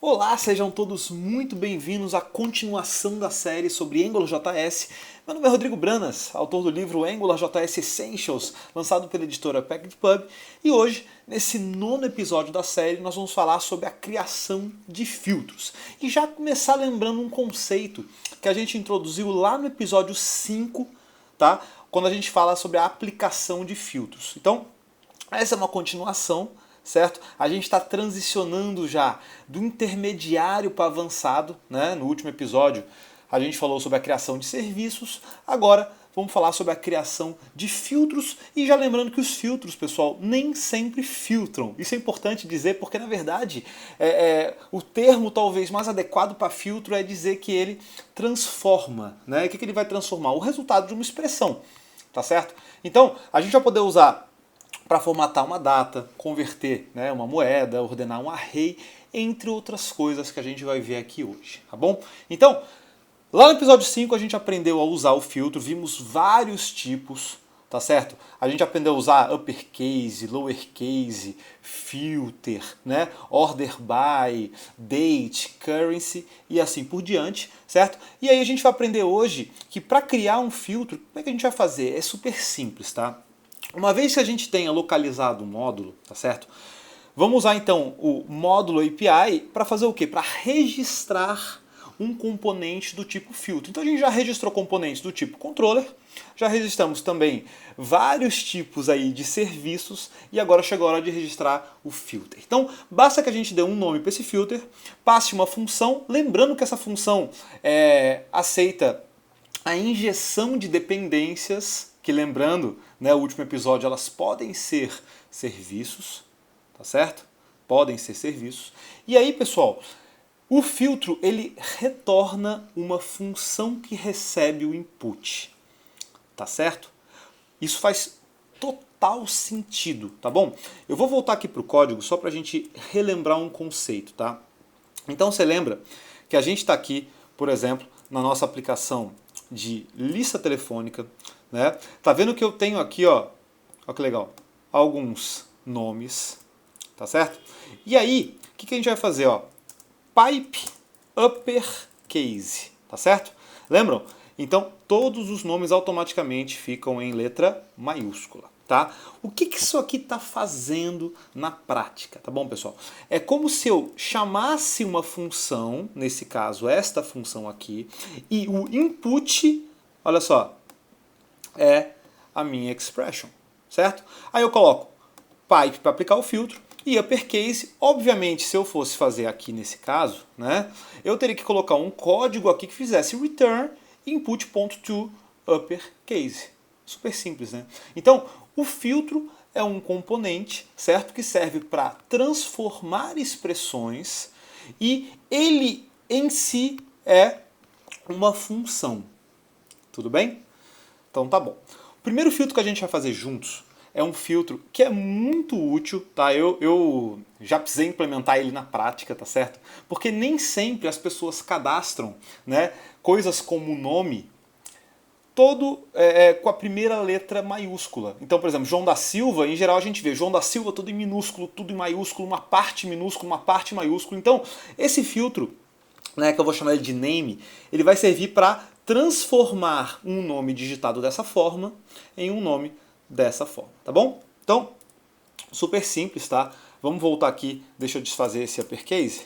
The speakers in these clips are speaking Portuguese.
Olá, sejam todos muito bem-vindos à continuação da série sobre AngularJS. Meu nome é Rodrigo Branas, autor do livro AngularJS Essentials, lançado pela editora PackagedPub, e hoje, nesse nono episódio da série, nós vamos falar sobre a criação de filtros. E já começar lembrando um conceito que a gente introduziu lá no episódio 5, tá? Quando a gente fala sobre a aplicação de filtros. Então, essa é uma continuação, certo? A gente está transicionando já do intermediário para avançado, né? No último episódio a gente falou sobre a criação de serviços, agora vamos falar sobre a criação de filtros e já lembrando que os filtros, pessoal, nem sempre filtram. Isso é importante dizer porque, na verdade, o termo talvez mais adequado para filtro é dizer que ele transforma, né? O que ele vai transformar? O resultado de uma expressão, tá certo? Então, a gente vai poder usar para formatar uma data, converter, né, uma moeda, ordenar um array, entre outras coisas que a gente vai ver aqui hoje, tá bom? Então, lá no episódio 5 a gente aprendeu a usar o filtro, vimos vários tipos, tá certo? A gente aprendeu a usar uppercase, lowercase, filter, né, order by, date, currency e assim por diante, certo? E aí a gente vai aprender hoje que para criar um filtro, como é que a gente vai fazer? É super simples, tá? Uma vez que a gente tenha localizado o módulo, tá certo? Vamos usar então o módulo API para fazer o quê? Para registrar um componente do tipo filtro. Então a gente já registrou componentes do tipo controller, já registramos também vários tipos aí de serviços e agora chegou a hora de registrar o filter. Então basta que a gente dê um nome para esse filter, passe uma função, lembrando que essa função aceita a injeção de dependências, que lembrando, né, o último episódio, elas podem ser serviços, tá certo? Podem ser serviços. E aí, pessoal, o filtro ele retorna uma função que recebe o input, tá certo? Isso faz total sentido, tá bom? Eu vou voltar aqui para o código só para a gente relembrar um conceito, tá? Então você lembra que a gente está aqui, por exemplo, na nossa aplicação de lista telefônica, né? Tá vendo que eu tenho aqui, ó que legal, alguns nomes, tá certo? E aí, o que a gente vai fazer, ó? Pipe uppercase, tá certo? Lembram? Então, todos os nomes automaticamente ficam em letra maiúscula, tá? O que isso aqui está fazendo na prática, tá bom, pessoal? É como se eu chamasse uma função, nesse caso esta função aqui, e o input, olha só, é a minha expression, certo? Aí eu coloco pipe para aplicar o filtro e uppercase. Obviamente, se eu fosse fazer aqui nesse caso, né, eu teria que colocar um código aqui que fizesse return input.to uppercase. Super simples, né? Então, o filtro é um componente, certo, que serve para transformar expressões e ele em si é uma função. Tudo bem? Então tá bom. O primeiro filtro que a gente vai fazer juntos é um filtro que é muito útil, tá? Eu já precisei implementar ele na prática, tá certo? Porque nem sempre as pessoas cadastram, né, coisas como nome todo com a primeira letra maiúscula. Então, por exemplo, João da Silva, em geral a gente vê João da Silva tudo em minúsculo, tudo em maiúsculo, uma parte minúscula, uma parte maiúscula. Então, esse filtro, né, que eu vou chamar ele de name, ele vai servir para transformar um nome digitado dessa forma em um nome dessa forma, tá bom? Então, super simples, tá? Vamos voltar aqui, deixa eu desfazer esse uppercase.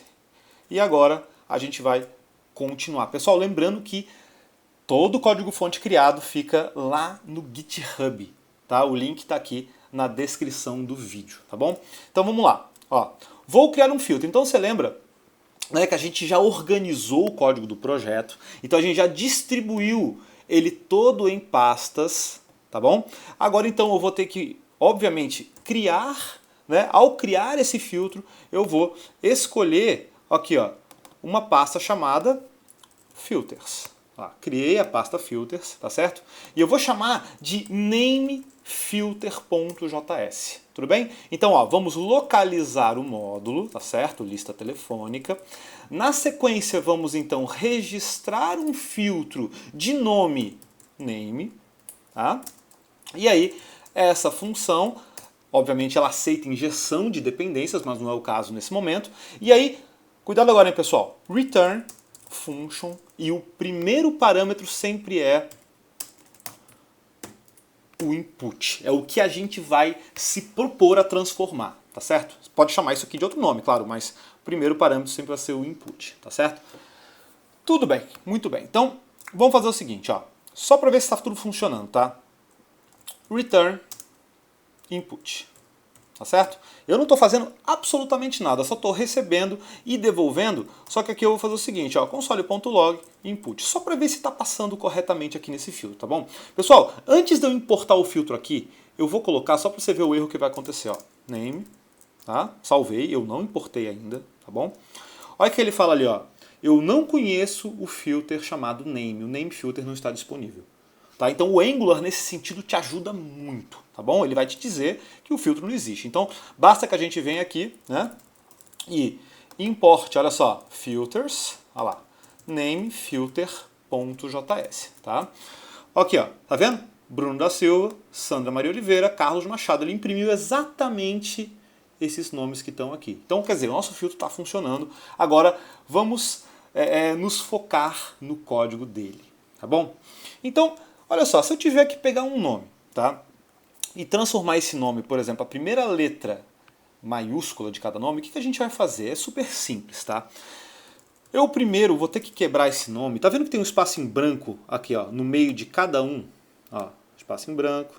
E agora a gente vai continuar. Pessoal, lembrando que todo o código-fonte criado fica lá no GitHub, tá? O link está aqui na descrição do vídeo, tá bom? Então vamos lá. Ó, vou criar um filtro. Então você lembra, né, que a gente já organizou o código do projeto, então a gente já distribuiu ele todo em pastas, tá bom? Agora então eu vou ter que, obviamente, criar, né? Ao criar esse filtro, eu vou escolher aqui, ó, uma pasta chamada filters. Criei a pasta filters, tá certo? E eu vou chamar de namefilter.js, tudo bem? Então, ó, vamos localizar o módulo, tá certo? Lista telefônica. Na sequência, vamos então registrar um filtro de nome name, tá? E aí, essa função, obviamente, ela aceita injeção de dependências, mas não é o caso nesse momento. E aí, Cuidado agora, hein, pessoal. Return function e o primeiro parâmetro sempre é o input. É o que a gente vai se propor a transformar, tá certo? Você pode chamar isso aqui de outro nome, claro, mas o primeiro parâmetro sempre vai ser o input, tá certo? Tudo bem, muito bem. Então, vamos fazer o seguinte, ó. Só para ver se está tudo funcionando, tá? Return input. Tá certo? Eu não estou fazendo absolutamente nada, só estou recebendo e devolvendo, só que aqui eu vou fazer o seguinte, ó, console.log input, só para ver se está passando corretamente aqui nesse filtro, tá bom? Pessoal, antes de eu importar o filtro aqui, eu vou colocar, só para você ver o erro que vai acontecer, ó, name, tá? Salvei, eu não importei ainda, tá bom? Olha que ele fala ali, ó, eu não conheço o filter chamado name, o name filter não está disponível. Tá? Então o Angular nesse sentido te ajuda muito, tá bom? Ele vai te dizer que o filtro não existe. Então basta que a gente venha aqui, né, e importe, olha só, filters, olha lá, namefilter.js, tá? Aqui, ó, tá vendo? Bruno da Silva, Sandra Maria Oliveira, Carlos Machado, ele imprimiu exatamente esses nomes que estão aqui. Então, quer dizer, o nosso filtro está funcionando. Agora vamos nos focar no código dele, tá bom? Então, olha só, se eu tiver que pegar um nome, tá? E transformar esse nome, por exemplo, a primeira letra maiúscula de cada nome, o que a gente vai fazer? É super simples, tá? Eu primeiro vou ter que quebrar esse nome. Tá vendo que tem um espaço em branco aqui, ó, no meio de cada um? Ó, espaço em branco,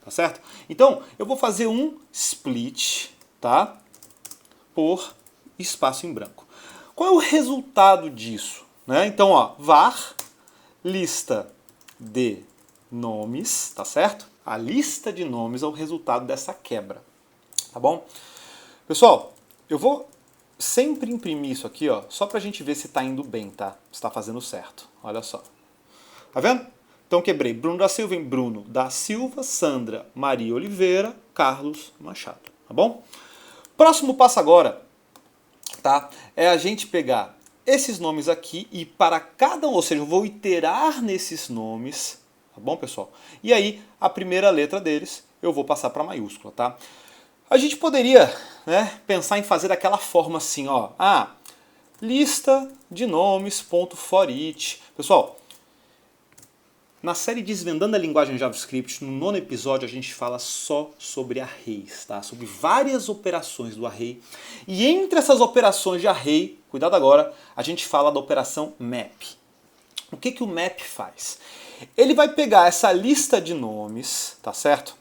tá certo? Então, eu vou fazer um split, tá? Por espaço em branco. Qual é o resultado disso? Né? Então, ó, var lista de nomes, tá certo? A lista de nomes é o resultado dessa quebra, tá bom? Pessoal, eu vou sempre imprimir isso aqui, ó, só pra gente ver se tá indo bem, tá? Se tá fazendo certo. Olha só. Tá vendo? Então quebrei Bruno da Silva em Bruno da Silva, Sandra Maria Oliveira, Carlos Machado, tá bom? Próximo passo agora, tá? É a gente pegar esses nomes aqui e para cada um, ou seja, eu vou iterar nesses nomes, tá bom, pessoal? E aí, a primeira letra deles eu vou passar para maiúscula, tá? A gente poderia, né, pensar em fazer daquela forma assim, ó. Lista de nomes.forEach. Pessoal, na série Desvendando a Linguagem JavaScript, no 9º episódio, a gente fala só sobre arrays, tá? Sobre várias operações do array. E entre essas operações de array, cuidado agora, a gente fala da operação map. O que o map faz? Ele vai pegar essa lista de nomes, tá certo?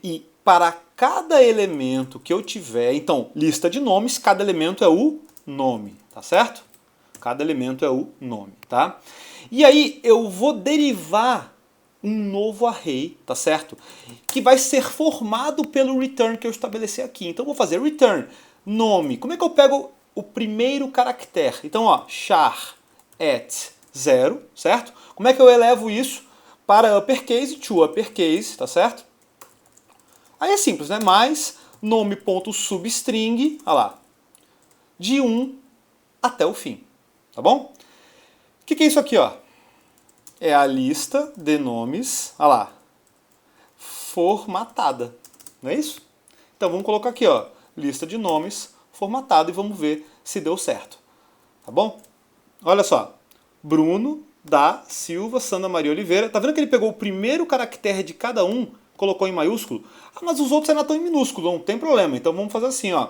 E para cada elemento que eu tiver, então, lista de nomes, cada elemento é o nome, tá certo? Cada elemento é o nome, tá? E aí eu vou derivar um novo array, tá certo? Que vai ser formado pelo return que eu estabeleci aqui. Então eu vou fazer return nome. Como é que eu pego o primeiro caractere? Então, ó, char at 0, certo? Como é que eu elevo isso para uppercase to uppercase, tá certo? Aí é simples, né? Mais nome.substring, olha lá, de 1 até o fim, tá bom? O que é isso aqui, ó? É a lista de nomes, olha lá, formatada, não é isso? Então vamos colocar aqui, ó, lista de nomes formatada e vamos ver se deu certo, tá bom? Olha só, Bruno da Silva, Sandra Maria Oliveira, tá vendo que ele pegou o primeiro caractere de cada um, colocou em maiúsculo? Mas os outros ainda estão em minúsculo, não tem problema, então vamos fazer assim, ó.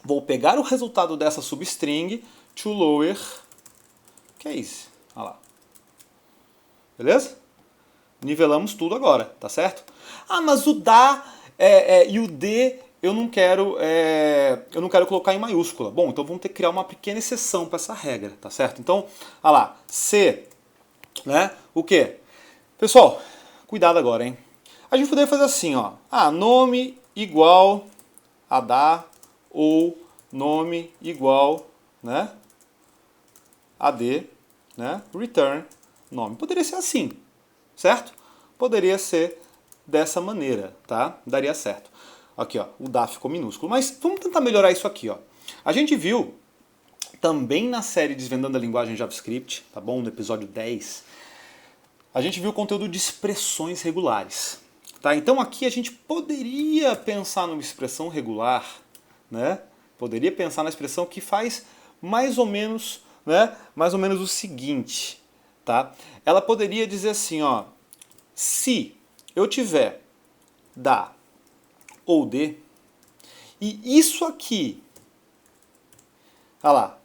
Vou pegar o resultado dessa substring, to lower case, olha lá. Beleza? Nivelamos tudo agora, tá certo? Mas o da e o D eu não quero colocar em maiúscula. Bom, então vamos ter que criar uma pequena exceção para essa regra, tá certo? Então, olha lá, C, né? O quê? Pessoal, cuidado agora, hein? A gente poderia fazer assim, ó. Nome igual a da ou nome igual, né? A D, né? Return nome. Poderia ser assim, certo? Poderia ser dessa maneira, tá? Daria certo. Aqui, ó, o da ficou minúsculo. Mas vamos tentar melhorar isso aqui, ó. A gente viu também na série Desvendando a Linguagem JavaScript, tá bom? No episódio 10, a gente viu o conteúdo de expressões regulares, tá? Então aqui a gente poderia pensar numa expressão regular, né? poderia pensar na expressão que faz mais ou menos, né, mais ou menos o seguinte, tá? Ela poderia dizer assim, ó, se eu tiver da ou de, e isso aqui, olha lá,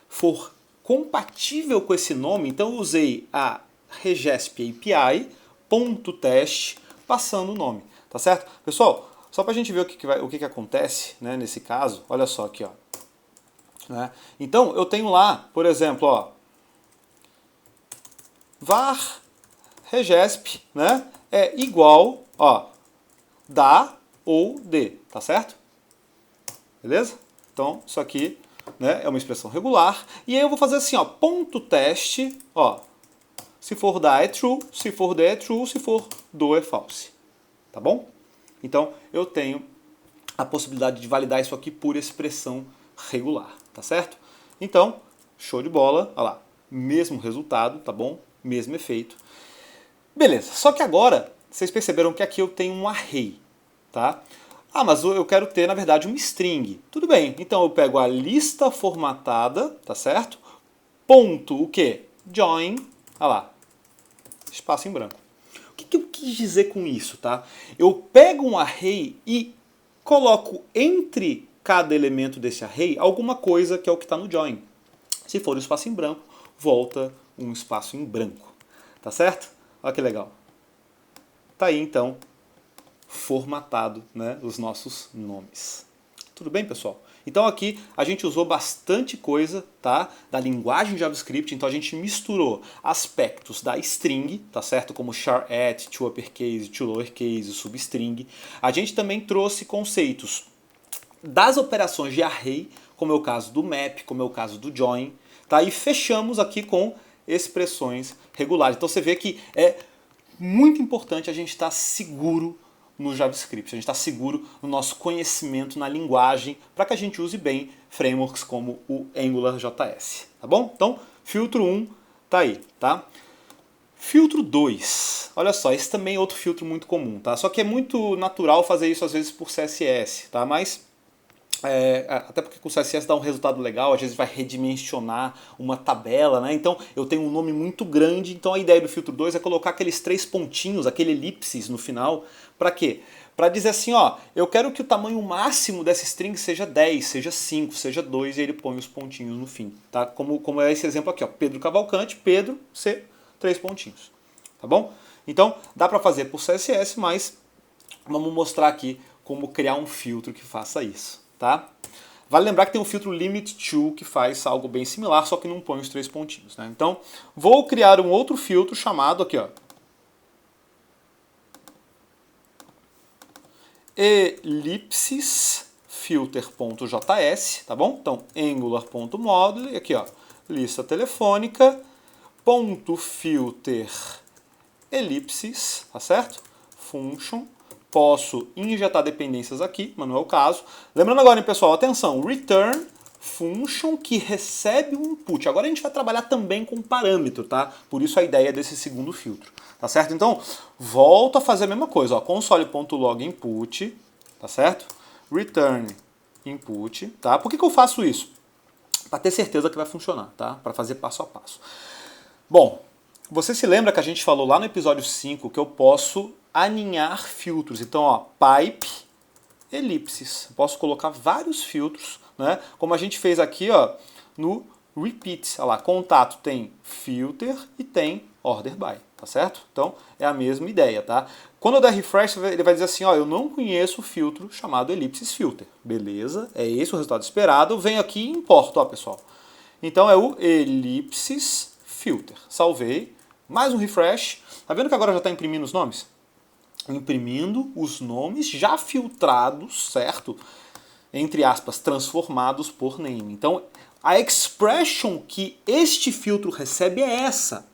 for compatível com esse nome, então eu usei a Regesp API, ponto teste, passando o nome, tá certo? Pessoal, só para a gente ver o que acontece, né, nesse caso, olha só aqui, ó. Né? Então, eu tenho lá, por exemplo, ó, var regesp, né, é igual, ó, da ou de, tá certo? Beleza? Então, isso aqui, né, é uma expressão regular. E aí eu vou fazer assim, ó, ponto teste, ó, se for da é true, se for de é true, se for do é false. Tá bom? Então, eu tenho a possibilidade de validar isso aqui por expressão regular, tá certo? Então, show de bola, olha lá, mesmo resultado, tá bom? Mesmo efeito. Beleza, só que agora, vocês perceberam que aqui eu tenho um array, tá? Ah, mas eu quero ter, na verdade, uma string. Tudo bem, então eu pego a lista formatada, tá certo? Ponto, o quê? Join, olha lá, espaço em branco. O que eu quis dizer com isso, tá? Eu pego um array e coloco entre cada elemento desse array alguma coisa que é o que está no join. Se for um espaço em branco, volta um espaço em branco. Tá certo? Olha que legal. Tá aí, então, formatado, né, os nossos nomes. Tudo bem, pessoal? Então aqui a gente usou bastante coisa, tá, da linguagem JavaScript, então a gente misturou aspectos da string, tá certo, como char at, to uppercase, to lowercase, substring. A gente também trouxe conceitos das operações de array, como é o caso do map, como é o caso do join, tá? E fechamos aqui com expressões regulares. Então você vê que é muito importante a gente estar seguro no JavaScript, a gente está seguro no nosso conhecimento na linguagem para que a gente use bem frameworks como o AngularJS, tá bom? Então, filtro 1 tá aí, tá? Filtro 2, olha só, esse também é outro filtro muito comum, tá? Só que é muito natural fazer isso às vezes por CSS, tá? Mas até porque com o CSS dá um resultado legal, às vezes vai redimensionar uma tabela, né? Então eu tenho um nome muito grande, então a ideia do filtro 2 é colocar aqueles 3 pontinhos, aquele elipses no final, para quê? Para dizer assim, ó, eu quero que o tamanho máximo dessa string seja 10, seja 5, seja 2, e ele põe os pontinhos no fim, tá? Como é esse exemplo aqui, ó, Pedro Cavalcante, Pedro, C, 3 pontinhos, tá bom? Então dá para fazer por CSS, mas vamos mostrar aqui como criar um filtro que faça isso. Tá? Vale lembrar que tem um filtro limit to que faz algo bem similar, só que não põe os 3 pontinhos. Né? Então, vou criar um outro filtro chamado aqui, ó, ellipses filter.js, tá bom? Então, angular.module, e aqui, ó, lista telefônica, ponto filter ellipses, tá certo? Function. Posso injetar dependências aqui, mas não é o caso. Lembrando agora, hein, pessoal, atenção, return function que recebe um input. Agora a gente vai trabalhar também com parâmetro, tá? Por isso a ideia desse segundo filtro, tá certo? Então, volto a fazer a mesma coisa, ó, console.log input, tá certo? Return input, tá? Por que eu faço isso? Para ter certeza que vai funcionar, tá? Para fazer passo a passo. Bom, você se lembra que a gente falou lá no episódio 5 que eu posso aninhar filtros. Então, ó, pipe, elipses. Posso colocar vários filtros, né? Como a gente fez aqui, ó, no repeat. Olha lá, contato tem filter e tem order by, tá certo? Então, é a mesma ideia, tá? Quando eu der refresh, ele vai dizer assim, ó, eu não conheço o filtro chamado ellipses filter. Beleza, é esse o resultado esperado. Eu venho aqui e importo, ó, pessoal. Então, é o ellipses filter. Salvei. Mais um refresh. Tá vendo que agora já está imprimindo os nomes? Imprimindo os nomes já filtrados, certo? Entre aspas, transformados por name. Então, a expression que este filtro recebe é essa.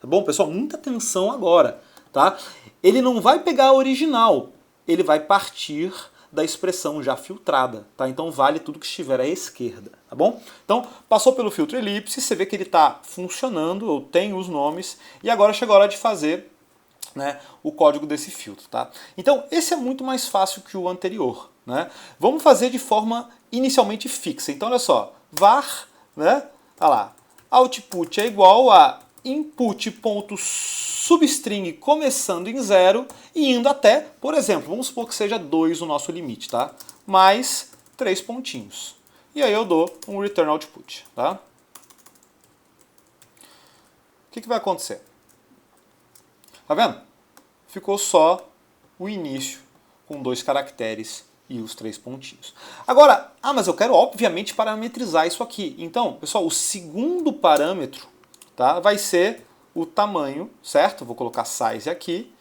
Tá bom, pessoal? Muita atenção agora, tá? Ele não vai pegar a original, ele vai partir da expressão já filtrada, tá? Então vale tudo que estiver à esquerda, tá bom? Então, passou pelo filtro elipse, você vê que ele está funcionando, eu tenho os nomes, e agora chegou a hora de fazer né, o código desse filtro. Tá? Então, esse é muito mais fácil que o anterior. Né? Vamos fazer de forma inicialmente fixa. Então, olha só, var, né, olha lá, output é igual a input.substring começando em 0 e indo até, por exemplo, vamos supor que seja 2 o nosso limite, tá? Mais 3 pontinhos. E aí eu dou um return output, tá? O que vai acontecer? Tá vendo? Ficou só o início com 2 caracteres e os 3 pontinhos. Agora, mas eu quero obviamente parametrizar isso aqui. Então, pessoal, o segundo parâmetro, tá, vai ser o tamanho, certo? Vou colocar size aqui.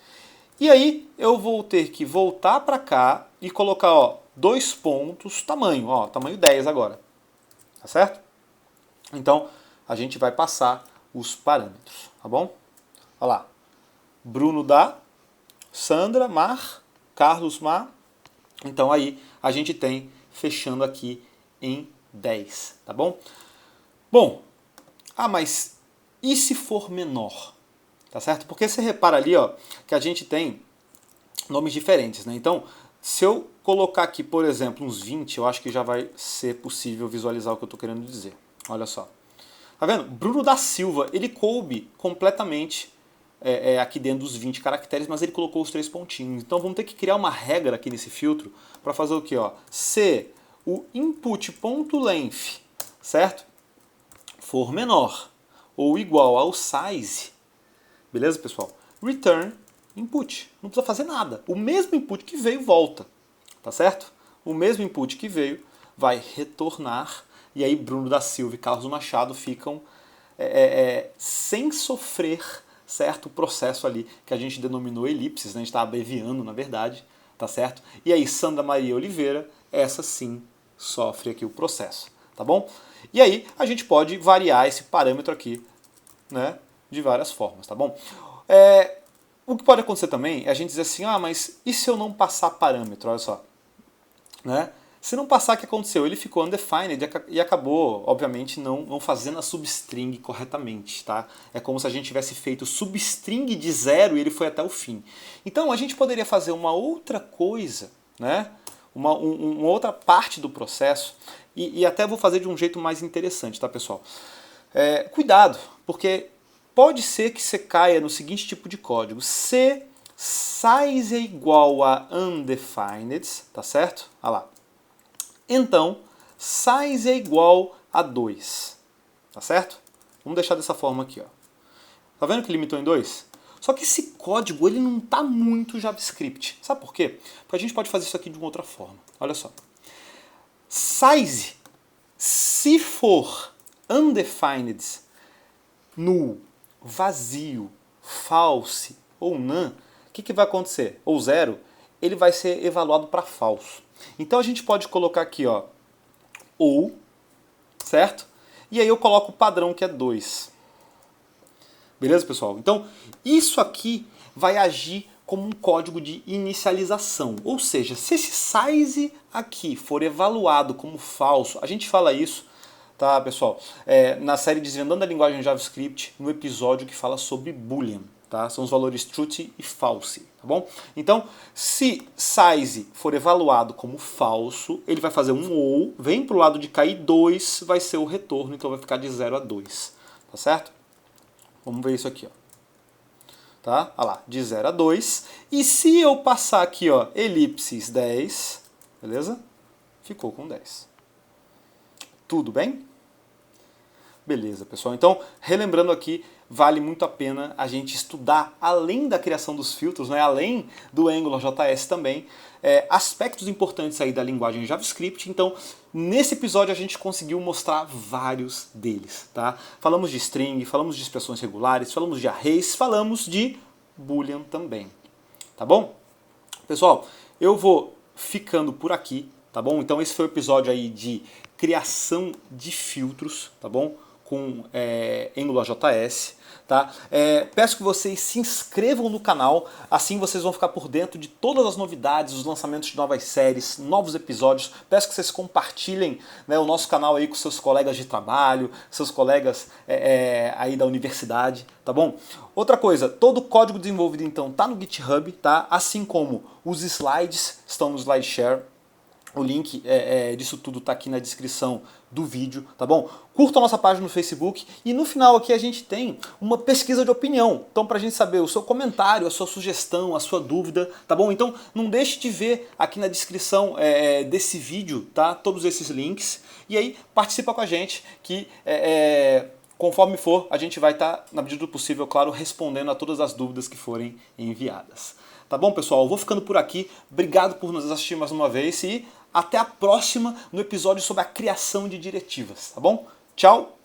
E aí eu vou ter que voltar para cá e colocar, ó, 2 pontos, tamanho, ó, tamanho 10 agora. Tá certo? Então, a gente vai passar os parâmetros, tá bom? Olha lá. Bruno dá, Sandra, Mar, Carlos, Mar. Então aí a gente tem fechando aqui em 10, tá bom? Bom, mas e se for menor? Tá certo? Porque você repara ali, ó, que a gente tem nomes diferentes, né? Então, se eu colocar aqui, por exemplo, uns 20, eu acho que já vai ser possível visualizar o que eu estou querendo dizer. Olha só. Tá vendo? Bruno da Silva, ele coube completamente aqui dentro dos 20 caracteres, mas ele colocou os 3 pontinhos. Então vamos ter que criar uma regra aqui nesse filtro para fazer o quê? Ó? Se o input.length, certo? For menor ou igual ao size, beleza, pessoal? Return input. Não precisa fazer nada. O mesmo input que veio volta, tá certo? O mesmo input que veio vai retornar e aí Bruno da Silva e Carlos Machado ficam sem sofrer, certo, o processo ali que a gente denominou elipses, né? A gente está abreviando, na verdade, tá certo? E aí Sandra Maria Oliveira, essa sim sofre aqui o processo, tá bom? E aí a gente pode variar esse parâmetro aqui, né, de várias formas, tá bom? O que pode acontecer também é a gente dizer assim, mas e se eu não passar parâmetro? Olha só, né? Se não passar, o que aconteceu? Ele ficou undefined e acabou, obviamente, não fazendo a substring corretamente. Tá? É como se a gente tivesse feito substring de 0 e ele foi até o fim. Então a gente poderia fazer uma outra coisa, né? uma outra parte do processo, e até vou fazer de um jeito mais interessante, tá, pessoal? Cuidado, porque pode ser que você caia no seguinte tipo de código. Se size é igual a undefined, tá certo? Olha lá. Então, size é igual a 2, tá certo? Vamos deixar dessa forma aqui, ó. Tá vendo que limitou em 2? Só que esse código ele não tá muito JavaScript. Sabe por quê? Porque a gente pode fazer isso aqui de uma outra forma. Olha só. Size, se for undefined, null, vazio, false ou none, o que vai acontecer? Ou 0, ele vai ser evaluado para falso. Então a gente pode colocar aqui, ó, ou, certo? E aí eu coloco o padrão que é 2. Beleza, pessoal? Então, isso aqui vai agir como um código de inicialização. Ou seja, se esse size aqui for evaluado como falso, a gente fala isso, tá, pessoal? Na série Desvendando a Linguagem JavaScript, no episódio que fala sobre Boolean. Tá? São os valores truth e false, tá bom? Então, se size for evaluado como falso, ele vai fazer um ou, vem para o lado de cá e 2 vai ser o retorno, então vai ficar de 0 a 2, tá certo? Vamos ver isso aqui, ó. Tá? Olha lá, de 0 a 2. E se eu passar aqui, ó, elipses 10, beleza? Ficou com 10. Tudo bem? Beleza, pessoal. Então, relembrando aqui, vale muito a pena a gente estudar, além da criação dos filtros, né, além do AngularJS também, aspectos importantes aí da linguagem JavaScript. Então, nesse episódio a gente conseguiu mostrar vários deles. Tá? Falamos de string, falamos de expressões regulares, falamos de arrays, falamos de Boolean também. Tá bom? Pessoal, eu vou ficando por aqui, tá bom? Então esse foi o episódio aí de criação de filtros, tá bom? com AngularJS. Tá? Peço que vocês se inscrevam no canal, assim vocês vão ficar por dentro de todas as novidades, os lançamentos de novas séries, novos episódios. Peço que vocês compartilhem, né, o nosso canal aí com seus colegas de trabalho, seus colegas aí da universidade, tá bom? Outra coisa, todo o código desenvolvido então tá no GitHub, tá? Assim como os slides estão no SlideShare. O link disso tudo está aqui na descrição do vídeo, tá bom? Curta a nossa página no Facebook e no final aqui a gente tem uma pesquisa de opinião. Então, para a gente saber o seu comentário, a sua sugestão, a sua dúvida, tá bom? Então, não deixe de ver aqui na descrição desse vídeo, tá? Todos esses links. E aí, participa com a gente que conforme for, a gente vai estar, na medida do possível, claro, respondendo a todas as dúvidas que forem enviadas. Tá bom, pessoal? Eu vou ficando por aqui. Obrigado por nos assistir mais uma vez e até a próxima no episódio sobre a criação de diretivas, tá bom? Tchau!